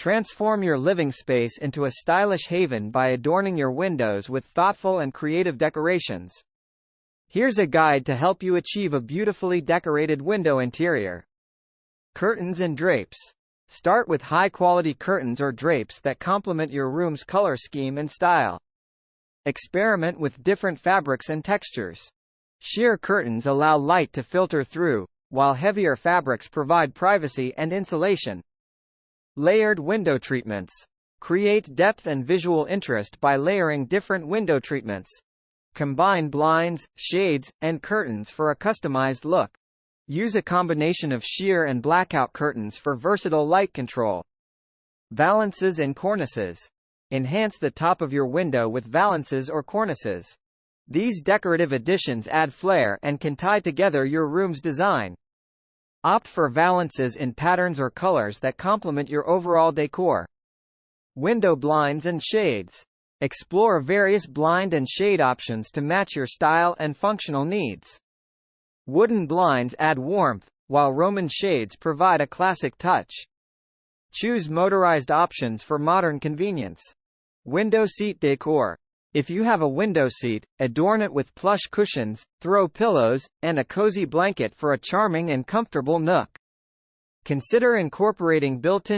Transform your living space into a stylish haven by adorning your windows with thoughtful and creative decorations. Here's a guide to help you achieve a beautifully decorated window interior. Curtains and drapes. Start with high-quality curtains or drapes that complement your room's color scheme and style. Experiment with different fabrics and textures. Sheer curtains allow light to filter through, while heavier fabrics provide privacy and insulation. Layered window treatments. Create depth and visual interest by layering different window treatments. Combine blinds, shades, and curtains for a customized look. Use a combination of sheer and blackout curtains for versatile light control. Valances and cornices. Enhance the top of your window with valances or cornices. These decorative additions add flair and can tie together your room's design. Opt for valances in patterns or colors that complement your overall decor. Window blinds and shades. Explore various blind and shade options to match your style and functional needs. Wooden blinds add warmth, while Roman shades provide a classic touch. Choose motorized options for modern convenience. Window seat decor. If you have a window seat, adorn it with plush cushions, throw pillows, and a cozy blanket for a charming and comfortable nook. Consider incorporating built-in